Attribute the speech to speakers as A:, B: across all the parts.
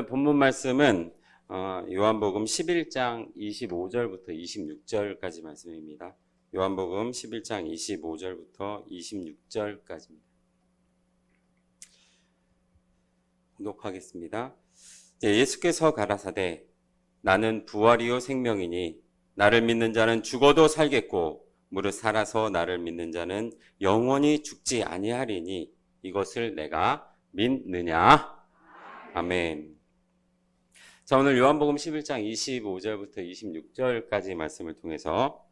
A: 오늘 본문 말씀은 요한복음 11장 25절부터 26절까지 말씀입니다. 요한복음 11장 25절부터 26절까지입니다. 공독하겠습니다. 예수께서 가라사대 나는 부활이요 생명이니 나를 믿는 자는 죽어도 살겠고 무릇 살아서 나를 믿는 자는 영원히 죽지 아니하리니 이것을 내가 믿느냐? 아멘. 자, 오늘 요한복음 11장 25절부터 26절까지 말씀을 통해서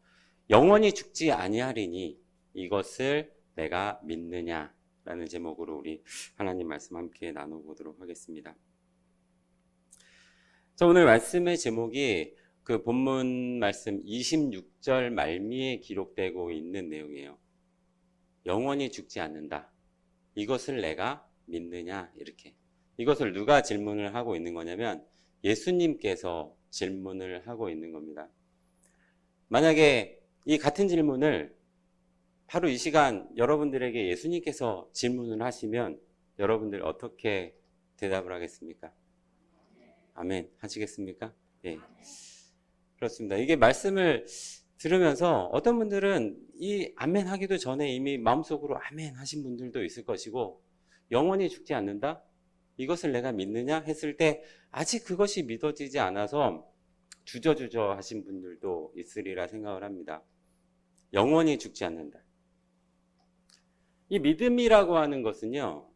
A: 영원히 죽지 아니하리니 이것을 내가 믿느냐? 라는 제목으로 우리 하나님 말씀 함께 나눠보도록 하겠습니다. 자, 오늘 말씀의 제목이 그 본문 말씀 26절 말미에 기록되고 있는 내용이에요. 영원히 죽지 않는다. 이것을 내가 믿느냐? 이렇게. 이것을 누가 질문을 하고 있는 거냐면 예수님께서 질문을 하고 있는 겁니다. 만약에 이 같은 질문을 바로 이 시간 여러분들에게 예수님께서 질문을 하시면 여러분들 어떻게 대답을 하겠습니까? 아멘 하시겠습니까? 예. 그렇습니다. 이게 말씀을 들으면서 어떤 분들은 이 아멘 하기도 전에 이미 마음속으로 아멘 하신 분들도 있을 것이고, 영원히 죽지 않는다? 이것을 내가 믿느냐? 했을 때 아직 그것이 믿어지지 않아서 주저주저 하신 분들도 있으리라 생각을 합니다. 영원히 죽지 않는다. 이 믿음이라고 하는 것은요,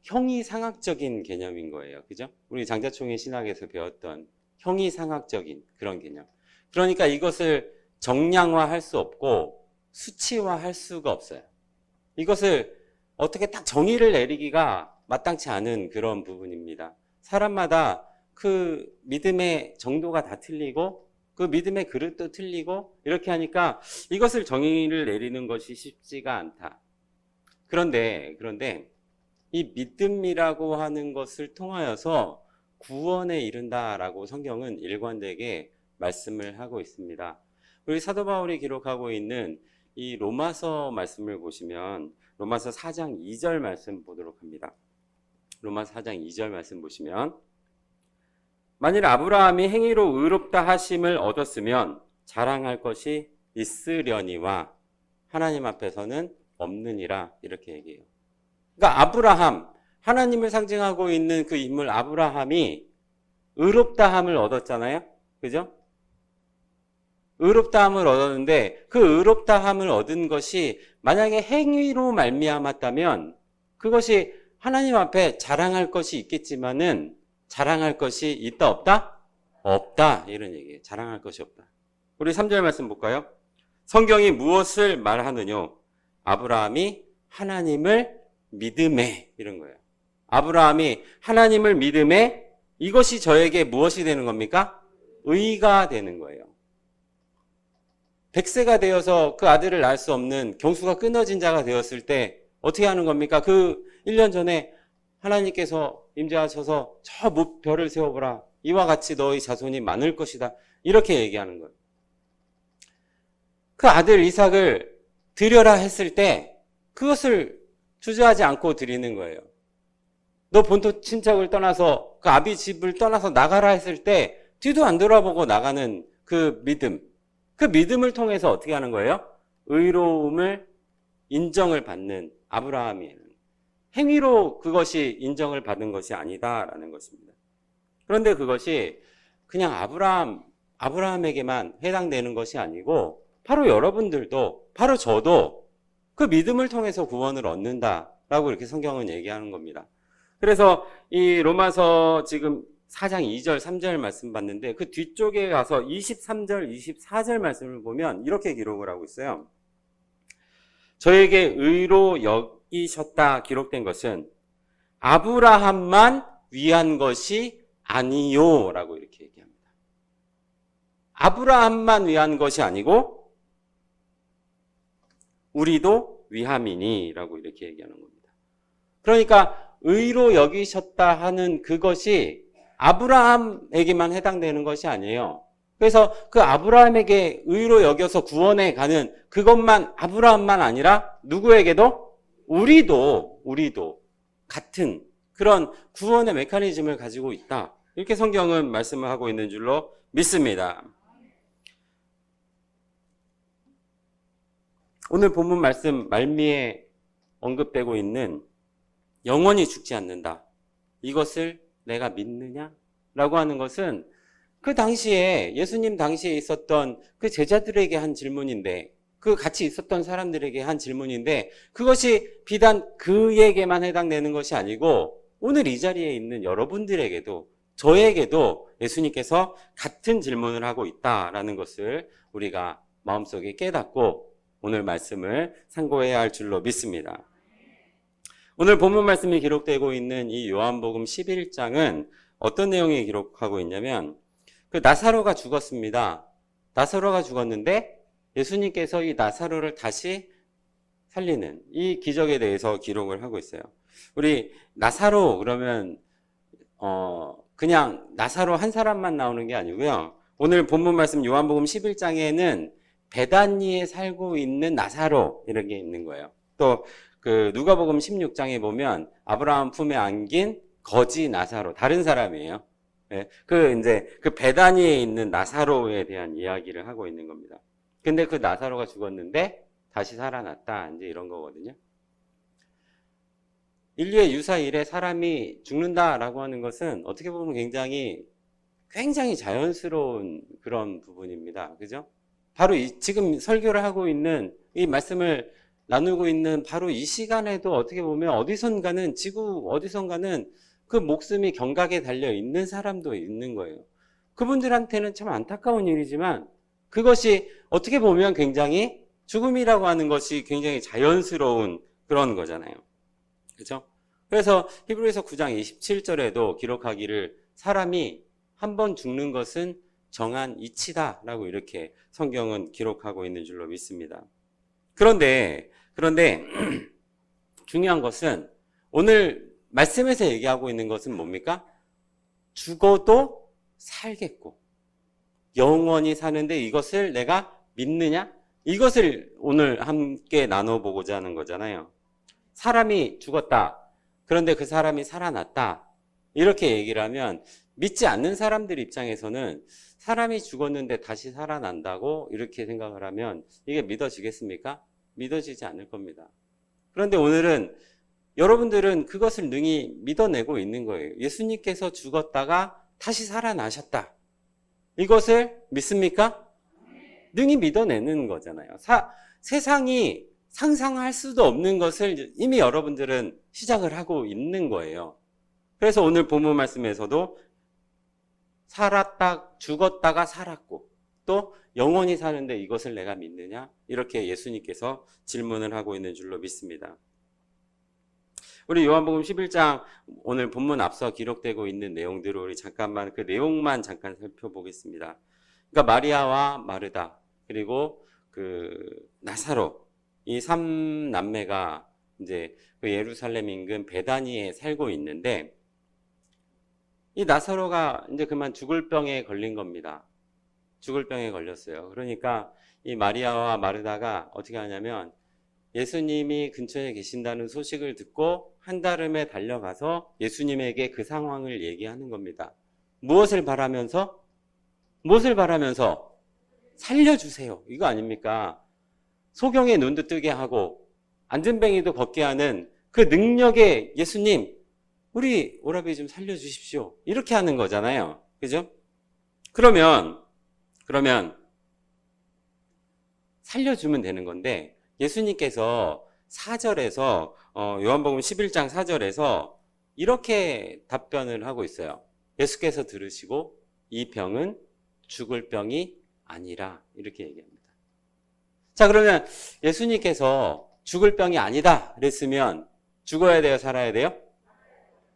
A: 형이상학적인 개념인 거예요. 그죠? 우리 장자총회 신학에서 배웠던 형이상학적인 그런 개념. 그러니까 이것을 정량화할 수 없고 수치화할 수가 없어요. 이것을 어떻게 딱 정의를 내리기가 마땅치 않은 그런 부분입니다. 사람마다 그 믿음의 정도가 다 틀리고 그 믿음의 그릇도 틀리고 이렇게 하니까 이것을 정의를 내리는 것이 쉽지가 않다. 그런데 이 믿음이라고 하는 것을 통하여서 구원에 이른다라고 성경은 일관되게 말씀을 하고 있습니다. 우리 사도 바울이 기록하고 있는 이 로마서 말씀을 보시면 로마서 4장 2절 말씀 보도록 합니다. 로마서 4장 2절 말씀 보시면 만일 아브라함이 행위로 의롭다 하심을 얻었으면 자랑할 것이 있으려니와 하나님 앞에서는 없느니라 이렇게 얘기해요. 그러니까 아브라함, 하나님을 상징하고 있는 그 인물 아브라함이 의롭다함을 얻었잖아요. 그죠? 의롭다함을 얻었는데 그 의롭다함을 얻은 것이 만약에 행위로 말미암았다면 그것이 하나님 앞에 자랑할 것이 있겠지만은 자랑할 것이 있다 없다? 없다. 이런 얘기예요. 자랑할 것이 없다. 우리 3절 말씀 볼까요? 성경이 무엇을 말하느냐? 아브라함이 하나님을 믿음에 이런 거예요. 아브라함이 하나님을 믿음에 이것이 저에게 무엇이 되는 겁니까? 의가 되는 거예요. 100세가 되어서 그 아들을 낳을 수 없는 경수가 끊어진 자가 되었을 때 어떻게 하는 겁니까? 그 1년 전에 하나님께서 임재하셔서 저 별을 세워보라. 이와 같이 너희 자손이 많을 것이다. 이렇게 얘기하는 거예요. 그 아들 이삭을 드려라 했을 때 그것을 주저하지 않고 드리는 거예요. 너 본토 친척을 떠나서 그 아비 집을 떠나서 나가라 했을 때 뒤도 안 돌아보고 나가는 그 믿음. 그 믿음을 통해서 어떻게 하는 거예요? 의로움을 인정을 받는 아브라함이에요. 행위로 그것이 인정을 받은 것이 아니다라는 것입니다. 그런데 그것이 그냥 아브라함에게만 해당되는 것이 아니고 바로 여러분들도 바로 저도 그 믿음을 통해서 구원을 얻는다라고 이렇게 성경은 얘기하는 겁니다. 그래서 이 로마서 지금 4장 2절, 3절 말씀 봤는데 그 뒤쪽에 가서 23절, 24절 말씀을 보면 이렇게 기록을 하고 있어요. 저에게 의로 여기셨다 기록된 것은 아브라함만 위한 것이 아니요 라고 이렇게 얘기합니다. 아브라함만 위한 것이 아니고 우리도 위함이니 라고 이렇게 얘기하는 겁니다. 그러니까 의로 여기셨다 하는 그것이 아브라함에게만 해당되는 것이 아니에요. 그래서 그 아브라함에게 의로 여겨서 구원에 가는 그것만 아브라함만 아니라 누구에게도 우리도 같은 그런 구원의 메커니즘을 가지고 있다. 이렇게 성경은 말씀을 하고 있는 줄로 믿습니다. 오늘 본문 말씀 말미에 언급되고 있는 영원히 죽지 않는다. 이것을 내가 믿느냐? 라고 하는 것은 그 당시에 예수님 당시에 있었던 그 제자들에게 한 질문인데, 그 같이 있었던 사람들에게 한 질문인데, 그것이 비단 그에게만 해당되는 것이 아니고 오늘 이 자리에 있는 여러분들에게도, 저에게도 예수님께서 같은 질문을 하고 있다라는 것을 우리가 마음속에 깨닫고 오늘 말씀을 상고해야 할 줄로 믿습니다. 오늘 본문 말씀이 기록되고 있는 이 요한복음 11장은 어떤 내용이 기록하고 있냐면, 그 나사로가 죽었습니다. 나사로가 죽었는데 예수님께서 이 나사로를 다시 살리는 이 기적에 대해서 기록을 하고 있어요. 우리 나사로 그러면 그냥 나사로 한 사람만 나오는 게 아니고요. 오늘 본문 말씀 요한복음 11장에는 베다니에 살고 있는 나사로 이런 게 있는 거예요. 또 그 누가복음 16장에 보면 아브라함 품에 안긴 거지 나사로, 다른 사람이에요. 네, 이제 그 베다니에 있는 나사로에 대한 이야기를 하고 있는 겁니다. 근데 그 나사로가 죽었는데 다시 살아났다, 이제 이런 거거든요. 인류의 유사 이래 사람이 죽는다라고 하는 것은 어떻게 보면 굉장히 자연스러운 그런 부분입니다. 그죠? 바로 지금 설교를 하고 있는, 이 말씀을 나누고 있는 바로 이 시간에도 어떻게 보면 어디선가는, 지구 어디선가는 그 목숨이 경각에 달려 있는 사람도 있는 거예요. 그분들한테는 참 안타까운 일이지만 그것이 어떻게 보면 굉장히, 죽음이라고 하는 것이 굉장히 자연스러운 그런 거잖아요. 그렇죠? 그래서 히브리서 9장 27절에도 기록하기를 사람이 한 번 죽는 것은 정한 이치다라고 이렇게 성경은 기록하고 있는 줄로 믿습니다. 그런데 중요한 것은 오늘 말씀에서 얘기하고 있는 것은 뭡니까? 죽어도 살겠고 영원히 사는데 이것을 내가 믿느냐? 이것을 오늘 함께 나눠보고자 하는 거잖아요. 사람이 죽었다. 그런데 그 사람이 살아났다. 이렇게 얘기를 하면 믿지 않는 사람들 입장에서는 사람이 죽었는데 다시 살아난다고 이렇게 생각을 하면 이게 믿어지겠습니까? 믿어지지 않을 겁니다. 그런데 오늘은 여러분들은 그것을 능히 믿어내고 있는 거예요. 예수님께서 죽었다가 다시 살아나셨다. 이것을 믿습니까? 능히 믿어내는 거잖아요. 세상이 상상할 수도 없는 것을 이미 여러분들은 시작을 하고 있는 거예요. 그래서 오늘 본문 말씀에서도 죽었다가 살았고 또 영원히 사는데 이것을 내가 믿느냐? 이렇게 예수님께서 질문을 하고 있는 줄로 믿습니다. 우리 요한복음 11장 오늘 본문 앞서 기록되고 있는 내용들을 우리 잠깐만 그 내용만 잠깐 살펴보겠습니다. 그러니까 마리아와 마르다 그리고 그 나사로 이 3남매가 이제 그 예루살렘 인근 베다니에 살고 있는데 이 나사로가 이제 그만 죽을 병에 걸린 겁니다. 죽을 병에 걸렸어요. 그러니까 이 마리아와 마르다가 어떻게 하냐면 예수님이 근처에 계신다는 소식을 듣고 한달음에 달려가서 예수님에게 그 상황을 얘기하는 겁니다. 무엇을 바라면서? 살려주세요. 이거 아닙니까? 소경의 눈도 뜨게 하고 안전뱅이도 걷게 하는 그 능력의 예수님, 우리 오라비 좀 살려주십시오. 이렇게 하는 거잖아요. 그죠? 그러면 살려주면 되는 건데 예수님께서 4절에서 요한복음 11장 4절에서 이렇게 답변을 하고 있어요. 예수께서 들으시고 이 병은 죽을 병이 아니라 이렇게 얘기합니다. 자, 그러면 예수님께서 죽을 병이 아니다 그랬으면 죽어야 돼요? 살아야 돼요?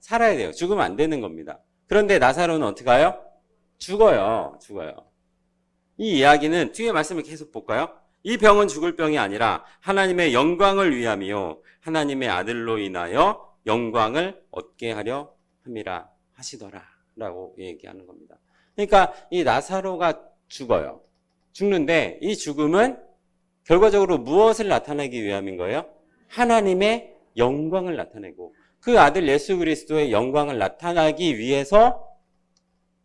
A: 살아야 돼요. 죽으면 안 되는 겁니다. 그런데 나사로는 어떻게 해요? 죽어요. 이 이야기는 뒤에 말씀을 계속 볼까요? 이 병은 죽을 병이 아니라 하나님의 영광을 위함이요 하나님의 아들로 인하여 영광을 얻게 하려 함이라 하시더라 라고 얘기하는 겁니다. 그러니까 이 나사로가 죽어요. 죽는데 이 죽음은 결과적으로 무엇을 나타내기 위함인 거예요? 하나님의 영광을 나타내고 그 아들 예수 그리스도의 영광을 나타나기 위해서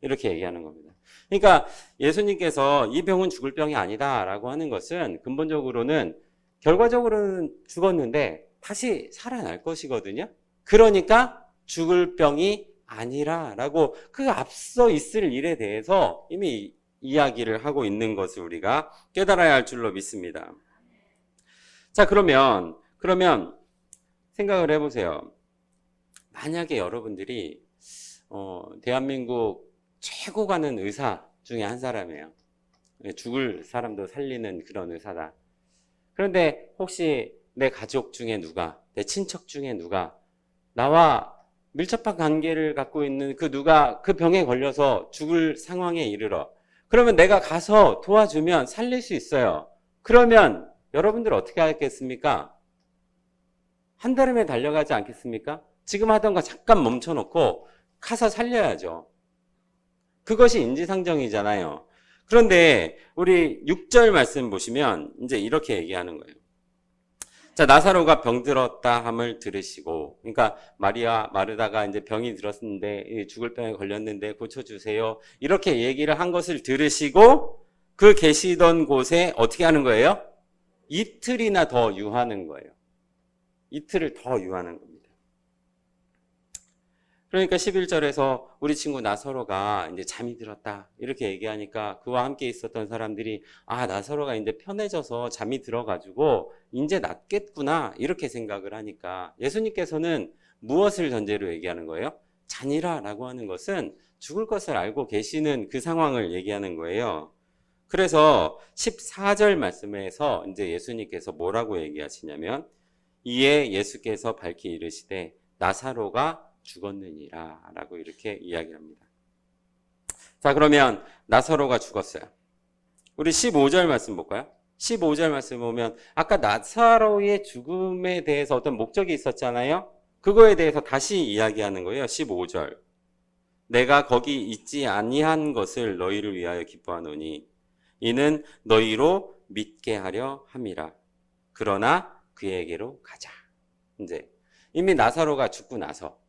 A: 이렇게 얘기하는 겁니다. 그러니까 예수님께서 이 병은 죽을 병이 아니다라고 하는 것은 근본적으로는 결과적으로는 죽었는데 다시 살아날 것이거든요. 그러니까 죽을 병이 아니라라고 그 앞서 있을 일에 대해서 이미 이야기를 하고 있는 것을 우리가 깨달아야 할 줄로 믿습니다. 자, 그러면 생각을 해보세요. 만약에 여러분들이 대한민국 최고 가는 의사 중에 한 사람이에요. 죽을 사람도 살리는 그런 의사다. 그런데 혹시 내 가족 중에 누가, 내 친척 중에 누가 나와 밀접한 관계를 갖고 있는 그 누가 그 병에 걸려서 죽을 상황에 이르러, 그러면 내가 가서 도와주면 살릴 수 있어요. 그러면 여러분들 어떻게 하겠습니까? 한달음에 달려가지 않겠습니까? 지금 하던 거 잠깐 멈춰놓고 가서 살려야죠. 그것이 인지상정이잖아요. 그런데 우리 6절 말씀 보시면 이제 이렇게 얘기하는 거예요. 자, 나사로가 병들었다 함을 들으시고, 그러니까 마르다가 이제 병이 들었는데, 죽을 병에 걸렸는데 고쳐주세요. 이렇게 얘기를 한 것을 들으시고, 그 계시던 곳에 어떻게 하는 거예요? 이틀이나 더 유하는 거예요. 이틀을 더 유하는 겁니다. 그러니까 11절에서 우리 친구 나사로가 이제 잠이 들었다 이렇게 얘기하니까 그와 함께 있었던 사람들이 나사로가 이제 편해져서 잠이 들어가지고 이제 낫겠구나 이렇게 생각을 하니까 예수님께서는 무엇을 전제로 얘기하는 거예요? 잔이라라고 하는 것은 죽을 것을 알고 계시는 그 상황을 얘기하는 거예요. 그래서 14절 말씀에서 이제 예수님께서 뭐라고 얘기하시냐면 이에 예수께서 밝히 이르시되 나사로가 죽었느니라 라고 이렇게 이야기합니다. 자, 그러면 나사로가 죽었어요. 우리 15절 말씀 볼까요? 15절 말씀 보면 아까 나사로의 죽음에 대해서 어떤 목적이 있었잖아요. 그거에 대해서 다시 이야기하는 거예요. 15절. 내가 거기 있지 아니한 것을 너희를 위하여 기뻐하노니 이는 너희로 믿게 하려 함이라. 그러나 그에게로 가자. 이제 이미 나사로가 죽고 나서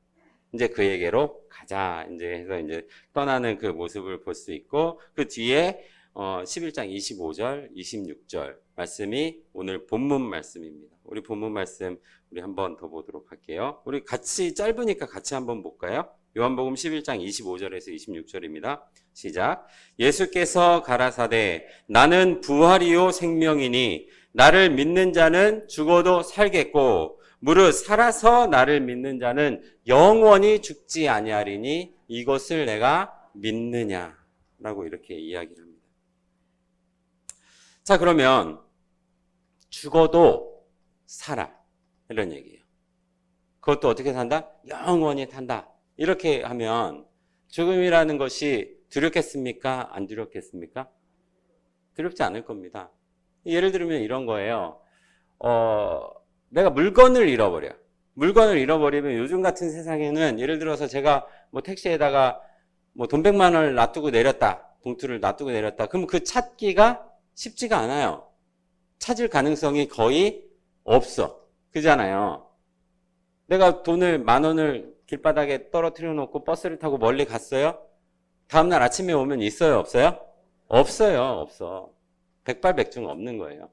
A: 이제 그에게로 가자. 이제 해서 이제 떠나는 그 모습을 볼 수 있고 그 뒤에 11장 25절, 26절 말씀이 오늘 본문 말씀입니다. 우리 본문 말씀 우리 한번 더 보도록 할게요. 우리 같이 짧으니까 같이 한번 볼까요? 요한복음 11장 25절에서 26절입니다. 시작. 예수께서 가라사대 나는 부활이요 생명이니 나를 믿는 자는 죽어도 살겠고 무릇 살아서 나를 믿는 자는 영원히 죽지 아니하리니 이것을 내가 믿느냐라고 이렇게 이야기를 합니다. 자, 그러면 죽어도 살아 이런 얘기예요. 그것도 어떻게 산다? 영원히 산다. 이렇게 하면 죽음이라는 것이 두렵겠습니까? 안 두렵겠습니까? 두렵지 않을 겁니다. 예를 들면 이런 거예요. 내가 물건을 잃어버려. 물건을 잃어버리면 요즘 같은 세상에는 예를 들어서 제가 뭐 택시에다가 뭐 돈 100만 원을 놔두고 내렸다. 봉투를 놔두고 내렸다. 그럼 그 찾기가 쉽지가 않아요. 찾을 가능성이 거의 없어. 그잖아요. 내가 돈을 10,000원을 길바닥에 떨어뜨려 놓고 버스를 타고 멀리 갔어요. 다음날 아침에 오면 있어요? 없어요? 없어요. 없어. 백발백중 없는 거예요.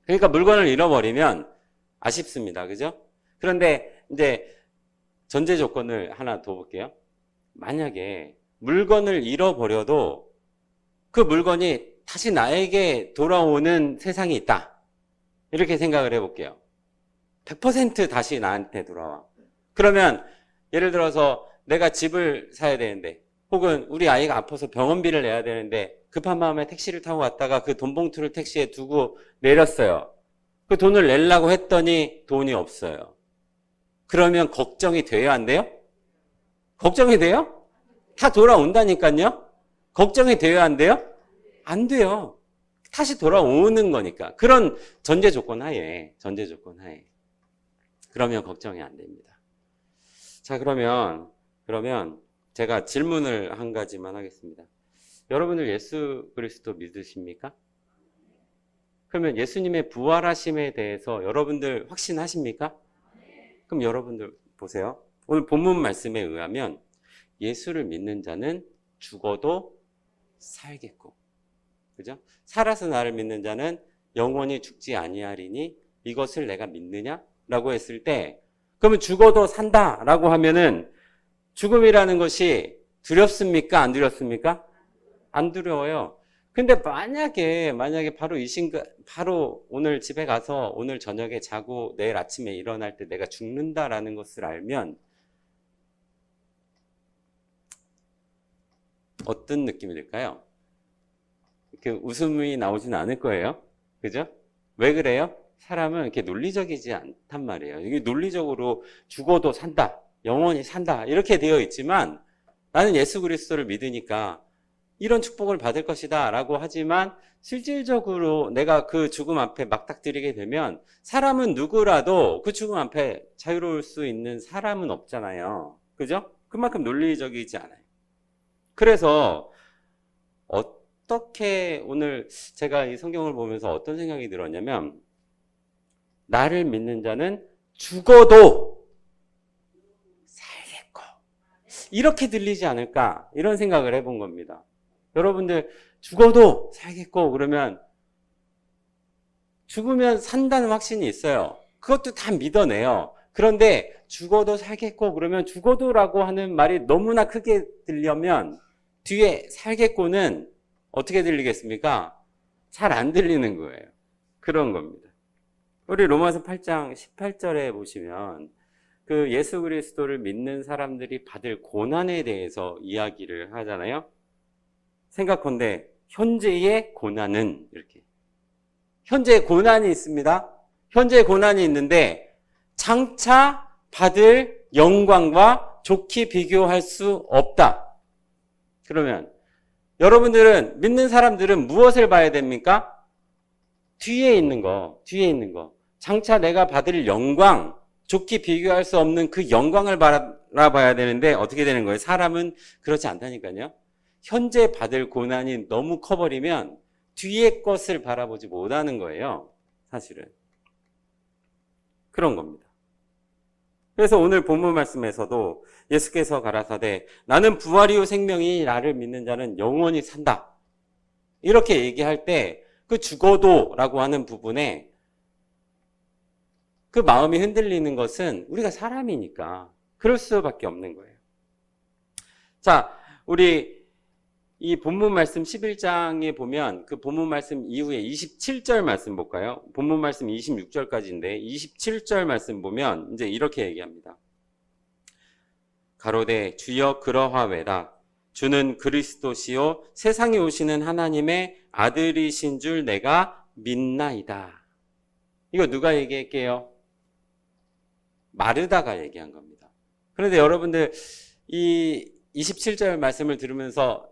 A: 그러니까 물건을 잃어버리면 아쉽습니다. 그죠? 그런데 이제 전제 조건을 하나 더 볼게요. 만약에 물건을 잃어버려도 그 물건이 다시 나에게 돌아오는 세상이 있다. 이렇게 생각을 해볼게요. 100% 다시 나한테 돌아와. 그러면 예를 들어서 내가 집을 사야 되는데 혹은 우리 아이가 아파서 병원비를 내야 되는데 급한 마음에 택시를 타고 갔다가 그 돈 봉투를 택시에 두고 내렸어요. 그 돈을 내려고 했더니 돈이 없어요. 그러면 걱정이 돼요? 안 돼요? 걱정이 돼요? 다 돌아온다니까요? 걱정이 돼요? 안 돼요? 안 돼요. 다시 돌아오는 거니까. 그런 전제 조건 하에. 그러면 걱정이 안 됩니다. 자, 그러면 제가 질문을 한 가지만 하겠습니다. 여러분들 예수 그리스도 믿으십니까? 그러면 예수님의 부활하심에 대해서 여러분들 확신하십니까? 그럼 여러분들 보세요. 오늘 본문 말씀에 의하면 예수를 믿는 자는 죽어도 살겠고, 그죠? 살아서 나를 믿는 자는 영원히 죽지 아니하리니 이것을 내가 믿느냐? 라고 했을 때, 그러면 죽어도 산다라고 하면은 죽음이라는 것이 두렵습니까? 안 두렵습니까? 안 두려워요. 근데 만약에 바로 오늘 집에 가서 오늘 저녁에 자고 내일 아침에 일어날 때 내가 죽는다라는 것을 알면 어떤 느낌이 들까요? 이렇게 웃음이 나오진 않을 거예요. 그죠? 왜 그래요? 사람은 이렇게 논리적이지 않단 말이에요. 이게 논리적으로 죽어도 산다, 영원히 산다 이렇게 되어 있지만 나는 예수 그리스도를 믿으니까 이런 축복을 받을 것이다 라고 하지만 실질적으로 내가 그 죽음 앞에 맞닥뜨리게 되면 사람은 누구라도 그 죽음 앞에 자유로울 수 있는 사람은 없잖아요. 그죠? 그만큼 논리적이지 않아요. 그래서 어떻게 오늘 제가 이 성경을 보면서 어떤 생각이 들었냐면 나를 믿는 자는 죽어도 살겠고 이렇게 들리지 않을까 이런 생각을 해본 겁니다. 여러분들 죽어도 살겠고 그러면 죽으면 산다는 확신이 있어요. 그것도 다 믿어내요. 그런데 죽어도 살겠고 그러면 죽어도라고 하는 말이 너무나 크게 들려면 뒤에 살겠고는 어떻게 들리겠습니까? 잘 안 들리는 거예요. 그런 겁니다. 우리 로마서 8장 18절에 보시면 그 예수 그리스도를 믿는 사람들이 받을 고난에 대해서 이야기를 하잖아요. 생각컨대 현재의 고난은 이렇게 현재의 고난이 있습니다. 현재의 고난이 있는데 장차 받을 영광과 좋게 비교할 수 없다. 그러면 여러분들은 믿는 사람들은 무엇을 봐야 됩니까? 뒤에 있는 거. 장차 내가 받을 영광, 좋게 비교할 수 없는 그 영광을 바라봐야 되는데 어떻게 되는 거예요? 사람은 그렇지 않다니까요. 현재 받을 고난이 너무 커버리면 뒤의 것을 바라보지 못하는 거예요. 사실은. 그런 겁니다. 그래서 오늘 본문 말씀에서도 예수께서 가라사대 나는 부활이요 생명이 나를 믿는 자는 영원히 산다. 이렇게 얘기할 때 그 죽어도 라고 하는 부분에 그 마음이 흔들리는 것은 우리가 사람이니까 그럴 수밖에 없는 거예요. 자, 우리 이 본문 말씀 11장에 보면 그 본문 말씀 이후에 27절 말씀 볼까요? 본문 말씀 26절까지인데 27절 말씀 보면 이제 이렇게 얘기합니다. 가로되 주여 그러하외다. 주는 그리스도시요 세상에 오시는 하나님의 아들이신 줄 내가 믿나이다. 이거 누가 얘기할게요? 마르다가 얘기한 겁니다. 그런데 여러분들 이 27절 말씀을 들으면서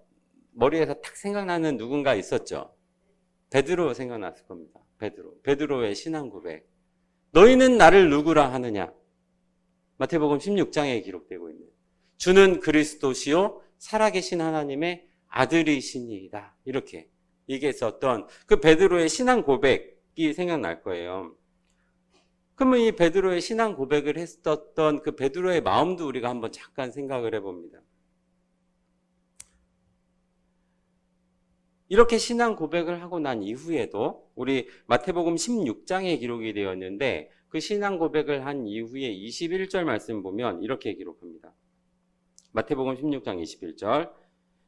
A: 머리에서 탁 생각나는 누군가 있었죠? 베드로 생각났을 겁니다. 베드로의 신앙 고백. 너희는 나를 누구라 하느냐? 마태복음 16장에 기록되고 있는 주는 그리스도시요 살아계신 하나님의 아들이시니이다. 이렇게 얘기했었던 그 베드로의 신앙 고백이 생각날 거예요. 그러면 이 베드로의 신앙 고백을 했었던 그 베드로의 마음도 우리가 한번 잠깐 생각을 해봅니다. 이렇게 신앙 고백을 하고 난 이후에도 우리 마태복음 16장에 기록이 되어 있는데 그 신앙 고백을 한 이후에 21절 말씀 보면 이렇게 기록합니다. 마태복음 16장 21절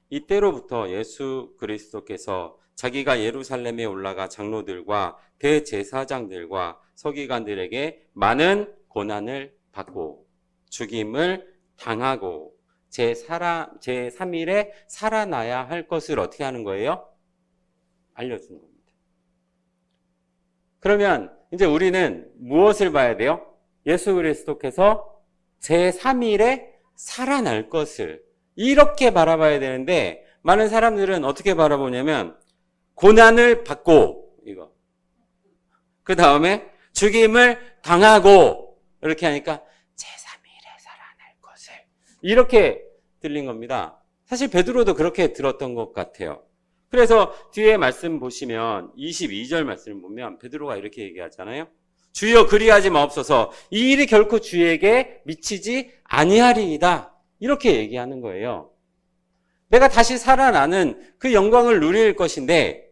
A: 이때로부터 예수 그리스도께서 자기가 예루살렘에 올라가 장로들과 대제사장들과 서기관들에게 많은 고난을 받고 죽임을 당하고 제3일에 살아나야 할 것을 어떻게 하는 거예요? 알려주는 겁니다. 그러면 이제 우리는 무엇을 봐야 돼요? 예수 그리스도께서 제3일에 살아날 것을 이렇게 바라봐야 되는데 많은 사람들은 어떻게 바라보냐면 고난을 받고 이거 그 다음에 죽임을 당하고 이렇게 하니까 제3일에 살아날 것을 이렇게 들린 겁니다. 사실 베드로도 그렇게 들었던 것 같아요. 그래서 뒤에 말씀 보시면 22절 말씀을 보면 베드로가 이렇게 얘기하잖아요. 주여 그리하지 마옵소서. 이 일이 결코 주에게 미치지 아니하리이다. 이렇게 얘기하는 거예요. 내가 다시 살아나는 그 영광을 누릴 것인데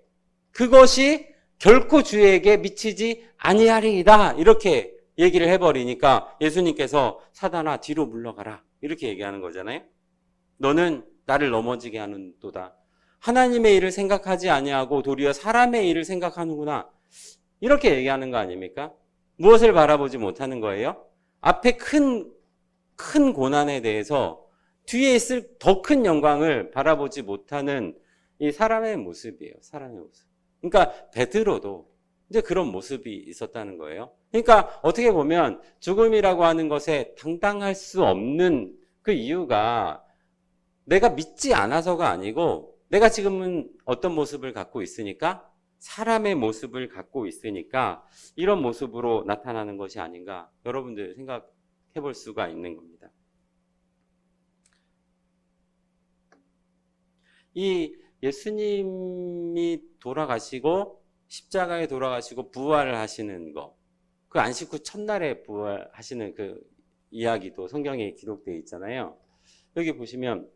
A: 그것이 결코 주에게 미치지 아니하리이다. 이렇게 얘기를 해버리니까 예수님께서 사단아 뒤로 물러가라. 이렇게 얘기하는 거잖아요. 너는 나를 넘어지게 하는도다. 하나님의 일을 생각하지 아니하고 도리어 사람의 일을 생각하는구나. 이렇게 얘기하는 거 아닙니까? 무엇을 바라보지 못하는 거예요? 앞에 큰 고난에 대해서 뒤에 있을 더 큰 영광을 바라보지 못하는 이 사람의 모습이에요. 사람의 모습. 그러니까 베드로도 이제 그런 모습이 있었다는 거예요. 그러니까 어떻게 보면 죽음이라고 하는 것에 당당할 수 없는 그 이유가 내가 믿지 않아서가 아니고 내가 지금은 어떤 모습을 갖고 있으니까 사람의 모습을 갖고 있으니까 이런 모습으로 나타나는 것이 아닌가 여러분들 생각해 볼 수가 있는 겁니다. 이 예수님이 돌아가시고 십자가에 돌아가시고 부활을 하시는 거, 그 안식 후 첫날에 부활하시는 그 이야기도 성경에 기록되어 있잖아요. 여기 보시면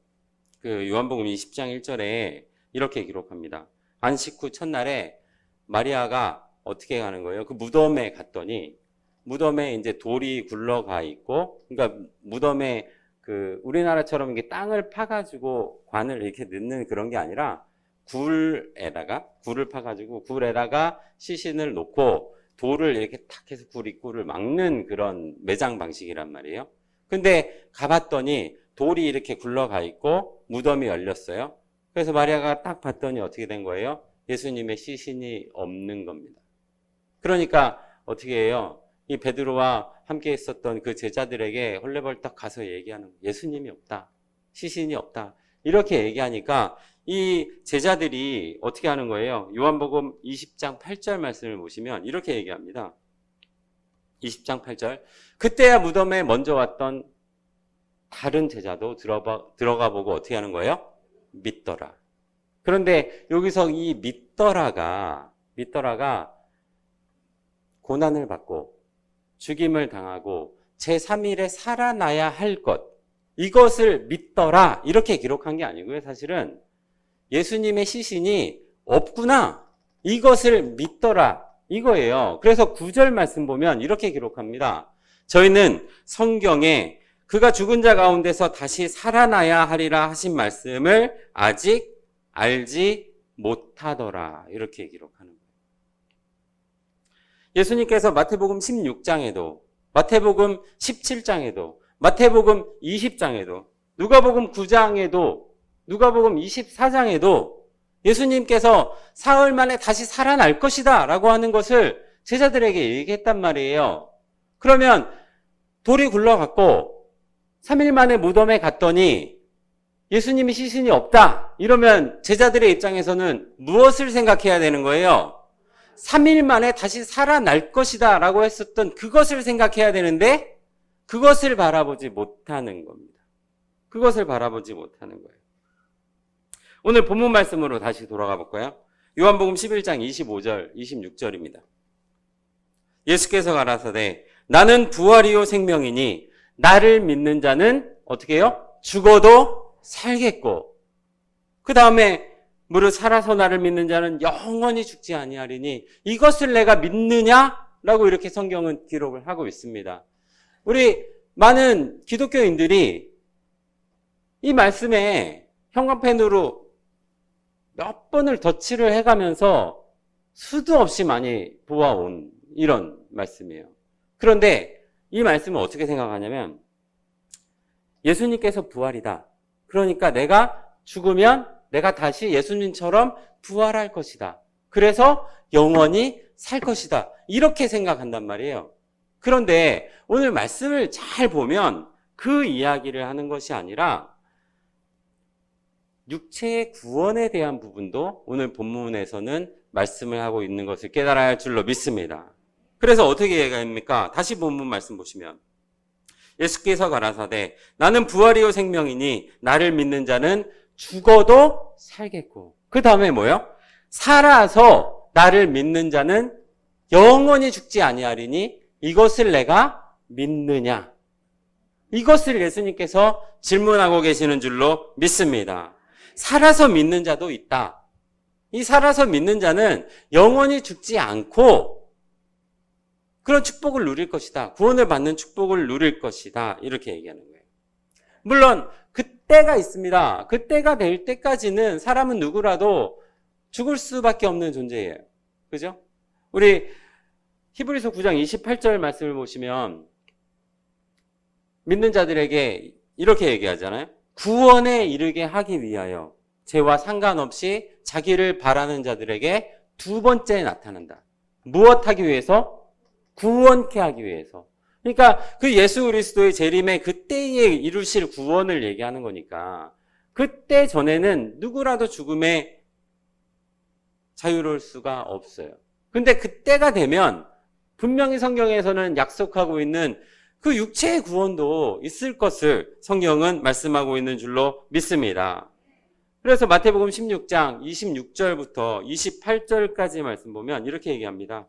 A: 그 요한복음 20장 1절에 이렇게 기록합니다. 안식 후 첫날에 마리아가 어떻게 가는 거예요? 그 무덤에 갔더니 무덤에 이제 돌이 굴러가 있고, 그러니까 무덤에 그 우리나라처럼 이게 땅을 파가지고 관을 이렇게 넣는 그런 게 아니라 굴을 파가지고 굴에다가 시신을 놓고 돌을 이렇게 탁 해서 굴 입구를 막는 그런 매장 방식이란 말이에요. 근데 가봤더니 돌이 이렇게 굴러가 있고 무덤이 열렸어요. 그래서 마리아가 딱 봤더니 어떻게 된 거예요? 예수님의 시신이 없는 겁니다. 그러니까 어떻게 해요? 이 베드로와 함께 있었던 그 제자들에게 헐레벌떡 가서 얘기하는 거예요. 예수님이 없다. 시신이 없다. 이렇게 얘기하니까 이 제자들이 어떻게 하는 거예요? 요한복음 20장 8절 말씀을 보시면 이렇게 얘기합니다. 20장 8절. 그때야 무덤에 먼저 왔던 다른 제자도 들어가 보고 어떻게 하는 거예요? 믿더라. 그런데 여기서 이 믿더라가 고난을 받고 죽임을 당하고 제3일에 살아나야 할 것, 이것을 믿더라 이렇게 기록한 게 아니고요. 사실은 예수님의 시신이 없구나, 이것을 믿더라 이거예요. 그래서 9절 말씀 보면 이렇게 기록합니다. 저희는 성경에 그가 죽은 자 가운데서 다시 살아나야 하리라 하신 말씀을 아직 알지 못하더라 이렇게 기록하는 거예요. 예수님께서 마태복음 16장에도 마태복음 17장에도 마태복음 20장에도 누가복음 9장에도 누가복음 24장에도 예수님께서 사흘 만에 다시 살아날 것이다 라고 하는 것을 제자들에게 얘기했단 말이에요. 그러면 돌이 굴러갔고 3일 만에 무덤에 갔더니 예수님이 시신이 없다 이러면 제자들의 입장에서는 무엇을 생각해야 되는 거예요? 3일 만에 다시 살아날 것이다 라고 했었던 그것을 생각해야 되는데 그것을 바라보지 못하는 겁니다. 그것을 바라보지 못하는 거예요. 오늘 본문 말씀으로 다시 돌아가 볼까요? 요한복음 11장 25절 26절입니다. 예수께서 가라사대 나는 부활이요 생명이니 나를 믿는 자는 어떻게 해요? 죽어도 살겠고 그 다음에 무릇 살아서 나를 믿는 자는 영원히 죽지 아니하리니 이것을 내가 믿느냐라고 이렇게 성경은 기록을 하고 있습니다. 우리 많은 기독교인들이 이 말씀에 형광펜으로 몇 번을 덧칠을 해가면서 수도 없이 많이 보아온 이런 말씀이에요. 그런데 이 말씀을 어떻게 생각하냐면 예수님께서 부활이다. 그러니까 내가 죽으면 내가 다시 예수님처럼 부활할 것이다. 그래서 영원히 살 것이다. 이렇게 생각한단 말이에요. 그런데 오늘 말씀을 잘 보면 그 이야기를 하는 것이 아니라 육체의 구원에 대한 부분도 오늘 본문에서는 말씀을 하고 있는 것을 깨달아야 할 줄로 믿습니다. 그래서 어떻게 얘기합니까? 다시 본문 말씀 보시면 예수께서 가라사대 나는 부활이요 생명이니 나를 믿는 자는 죽어도 살겠고 그 다음에 뭐예요? 살아서 나를 믿는 자는 영원히 죽지 아니하리니 이것을 내가 믿느냐? 이것을 예수님께서 질문하고 계시는 줄로 믿습니다. 살아서 믿는 자도 있다. 이 살아서 믿는 자는 영원히 죽지 않고 그런 축복을 누릴 것이다. 구원을 받는 축복을 누릴 것이다. 이렇게 얘기하는 거예요. 물론 그때가 있습니다. 그때가 될 때까지는 사람은 누구라도 죽을 수밖에 없는 존재예요. 그죠? 우리 히브리서 9장 28절 말씀을 보시면 믿는 자들에게 이렇게 얘기하잖아요. 구원에 이르게 하기 위하여 죄와 상관없이 자기를 바라는 자들에게 두 번째 나타난다. 무엇 하기 위해서? 구원케 하기 위해서. 그러니까 그 예수 그리스도의 재림의 그때에 이루실 구원을 얘기하는 거니까 그때 전에는 누구라도 죽음에 자유로울 수가 없어요. 근데 그때가 되면 분명히 성경에서는 약속하고 있는 그 육체의 구원도 있을 것을 성경은 말씀하고 있는 줄로 믿습니다. 그래서 마태복음 16장 26절부터 28절까지 말씀 보면 이렇게 얘기합니다.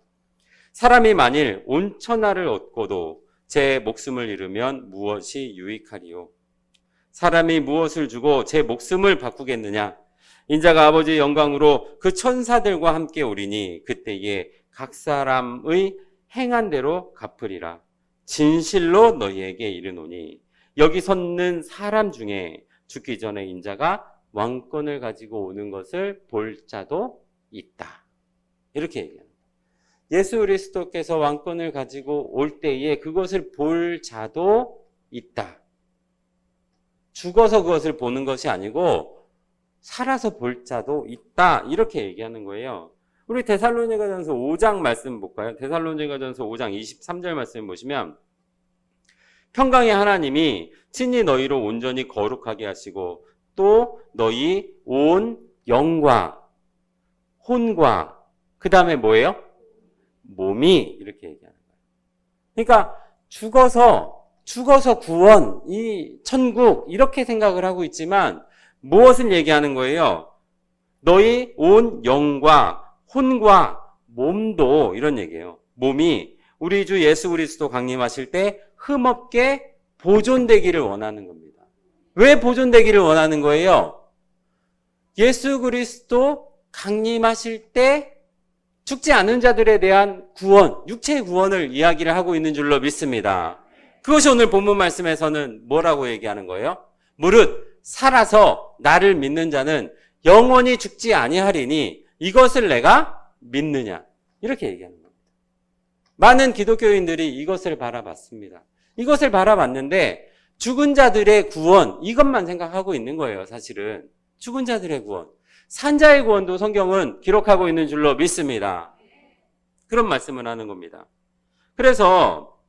A: 사람이 만일 온 천하를 얻고도 제 목숨을 잃으면 무엇이 유익하리요? 사람이 무엇을 주고 제 목숨을 바꾸겠느냐? 인자가 아버지의 영광으로 그 천사들과 함께 오리니 그때에 각 사람의 행한 대로 갚으리라. 진실로 너희에게 이르노니 여기 섰는 사람 중에 죽기 전에 인자가 왕권을 가지고 오는 것을 볼 자도 있다. 이렇게 얘기합니다. 예수 그리스도께서 왕권을 가지고 올 때에 그것을 볼 자도 있다. 죽어서 그것을 보는 것이 아니고 살아서 볼 자도 있다. 이렇게 얘기하는 거예요. 우리 데살로니가전서 5장 말씀 볼까요? 데살로니가전서 5장 23절 말씀 보시면 평강의 하나님이 친히 너희로 온전히 거룩하게 하시고 또 너희 온 영과 혼과 그 다음에 뭐예요? 몸이 이렇게 얘기하는 거예요. 그러니까 죽어서 구원, 이 천국 이렇게 생각을 하고 있지만 무엇을 얘기하는 거예요? 너희 온 영과 혼과 몸도 이런 얘기예요. 몸이 우리 주 예수 그리스도 강림하실 때 흠없게 보존되기를 원하는 겁니다. 왜 보존되기를 원하는 거예요? 예수 그리스도 강림하실 때 죽지 않은 자들에 대한 구원, 육체의 구원을 이야기를 하고 있는 줄로 믿습니다. 그것이 오늘 본문 말씀에서는 뭐라고 얘기하는 거예요? 무릇 살아서 나를 믿는 자는 영원히 죽지 아니하리니 이것을 내가 믿느냐? 이렇게 얘기하는 겁니다. 많은 기독교인들이 이것을 바라봤습니다. 이것을 바라봤는데 죽은 자들의 구원 이것만 생각하고 있는 거예요. 사실은 죽은 자들의 구원, 산자의 구원도 성경은 기록하고 있는 줄로 믿습니다. 그런 말씀을 하는 겁니다. 그래서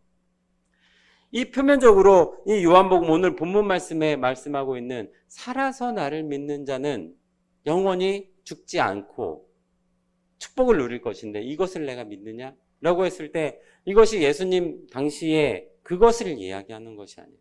A: 이 표면적으로 이 요한복음 오늘 본문 말씀에 말씀하고 있는 살아서 나를 믿는 자는 영원히 죽지 않고 축복을 누릴 것인데 이것을 내가 믿느냐? 라고 했을 때 이것이 예수님 당시에 그것을 이야기하는 것이 아니에요.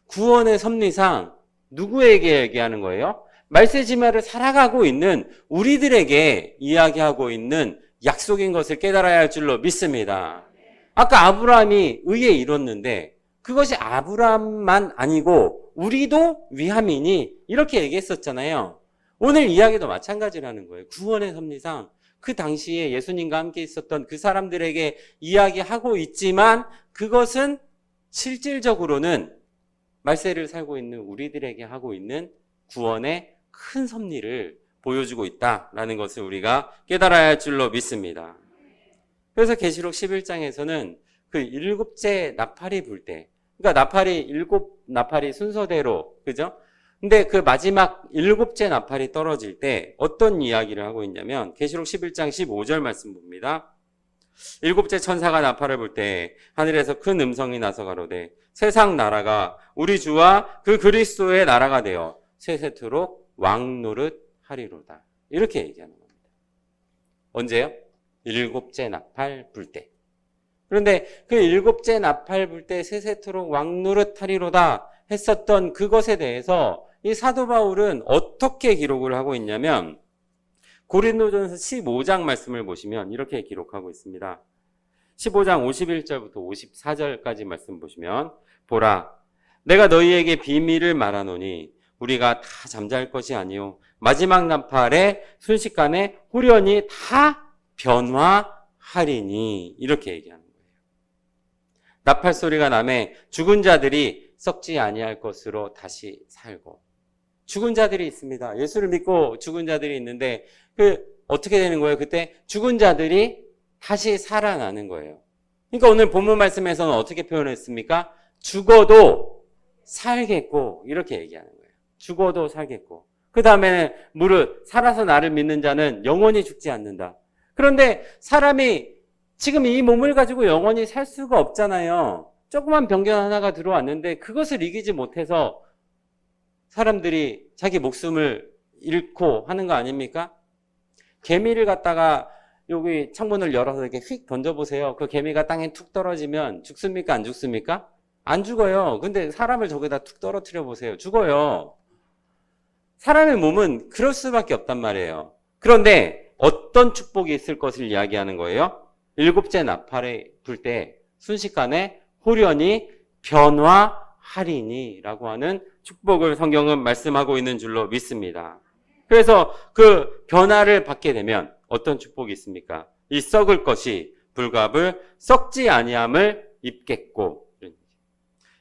A: 구원의 섭리상 누구에게 얘기하는 거예요? 말세지마를 살아가고 있는 우리들에게 이야기하고 있는 약속인 것을 깨달아야 할 줄로 믿습니다. 아까 아브라함이 의에 이뤘는데 그것이 아브라함만 아니고 우리도 위함이니 이렇게 얘기했었잖아요. 오늘 이야기도 마찬가지라는 거예요. 구원의 섭리상 그 당시에 예수님과 함께 있었던 그 사람들에게 이야기하고 있지만 그것은 실질적으로는 말세를 살고 있는 우리들에게 하고 있는 구원의 큰 섭리를 보여주고 있다라는 것을 우리가 깨달아야 할 줄로 믿습니다. 그래서 계시록 11장에서는 그 일곱째 나팔이 불 때, 그러니까 일곱 나팔이 순서대로, 그죠? 근데 그 마지막 일곱째 나팔이 떨어질 때 어떤 이야기를 하고 있냐면 계시록 11장 15절 말씀 봅니다. 일곱째 천사가 나팔을 불 때 하늘에서 큰 음성이 나서 가로되 세상 나라가 우리 주와 그 그리스도의 나라가 되어 세세토록 왕노릇 하리로다. 이렇게 얘기하는 겁니다. 언제요? 일곱째 나팔 불 때. 그런데 그 일곱째 나팔 불 때 세세토록 왕노릇 하리로다 했었던 그것에 대해서 이 사도 바울은 어떻게 기록을 하고 있냐면 고린도전서 15장 말씀을 보시면 이렇게 기록하고 있습니다. 15장 51절부터 54절까지 말씀 보시면 보라 내가 너희에게 비밀을 말하노니 우리가 다 잠잘 것이 아니요 마지막 나팔에 순식간에 후련히 다 변화하리니 이렇게 얘기하는 거예요. 나팔 소리가 나매 죽은 자들이 썩지 아니할 것으로 다시 살고 죽은 자들이 있습니다. 예수를 믿고 죽은 자들이 있는데 어떻게 되는 거예요? 그때 죽은 자들이 다시 살아나는 거예요. 그러니까 오늘 본문 말씀에서는 어떻게 표현했습니까? 죽어도 살겠고 이렇게 얘기하는 거예요. 죽어도 살겠고 그 다음에는 무릇 살아서 나를 믿는 자는 영원히 죽지 않는다. 그런데 사람이 지금 이 몸을 가지고 영원히 살 수가 없잖아요. 조그만 병변 하나가 들어왔는데 그것을 이기지 못해서 사람들이 자기 목숨을 잃고 하는 거 아닙니까? 개미를 갖다가 여기 창문을 열어서 이렇게 휙 던져보세요. 그 개미가 땅에 툭 떨어지면 죽습니까? 안 죽습니까? 안 죽어요. 근데 사람을 저기다 툭 떨어뜨려 보세요. 죽어요. 사람의 몸은 그럴 수밖에 없단 말이에요. 그런데 어떤 축복이 있을 것을 이야기하는 거예요? 일곱째 나팔에 불 때 순식간에 후련히 변화하리니 라고 하는 축복을 성경은 말씀하고 있는 줄로 믿습니다. 그래서 그 변화를 받게 되면 어떤 축복이 있습니까? 이 썩을 것이 불갑을 썩지 아니함을 입겠고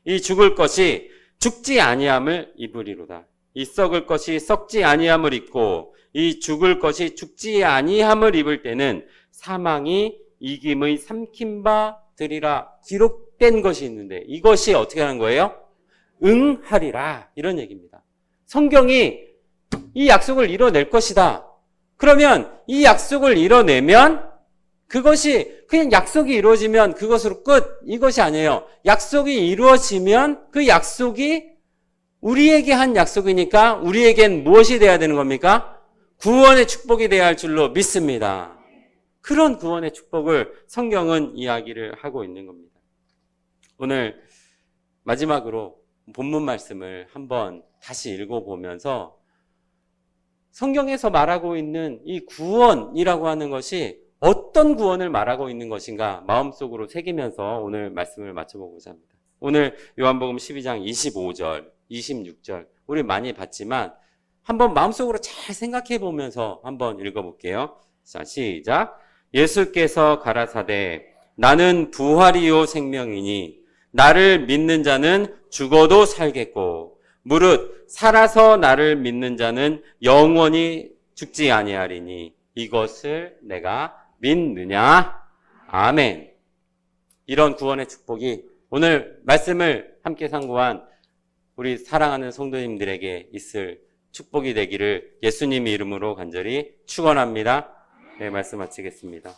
A: 이 죽을 것이 죽지 아니함을 입으리로다. 이 썩을 것이 썩지 아니함을 입고 이 죽을 것이 죽지 아니함을 입을 때는 사망이 이김의 삼킨 바 되리라 기록된 것이 있는데 이것이 어떻게 하는 거예요? 응하리라 이런 얘기입니다. 성경이 이 약속을 이뤄낼 것이다. 그러면 이 약속을 이뤄내면 그것이 그냥 약속이 이루어지면 그것으로 끝 이것이 아니에요. 약속이 이루어지면 그 약속이 우리에게 한 약속이니까 우리에겐 무엇이 돼야 되는 겁니까? 구원의 축복이 돼야 할 줄로 믿습니다. 그런 구원의 축복을 성경은 이야기를 하고 있는 겁니다. 오늘 마지막으로 본문 말씀을 한번 다시 읽어보면서 성경에서 말하고 있는 이 구원이라고 하는 것이 어떤 구원을 말하고 있는 것인가 마음속으로 새기면서 오늘 말씀을 마쳐보고자 합니다. 오늘 요한복음 12장 25절, 26절 우리 많이 봤지만 한번 마음속으로 잘 생각해 보면서 한번 읽어볼게요. 자, 시작. 예수께서 가라사대 나는 부활이요 생명이니 나를 믿는 자는 죽어도 살겠고 무릇 살아서 나를 믿는 자는 영원히 죽지 아니하리니 이것을 내가 믿느냐? 아멘. 이런 구원의 축복이 오늘 말씀을 함께 상고한 우리 사랑하는 성도님들에게 있을 축복이 되기를 예수님 이름으로 간절히 축원합니다. 네, 말씀 마치겠습니다.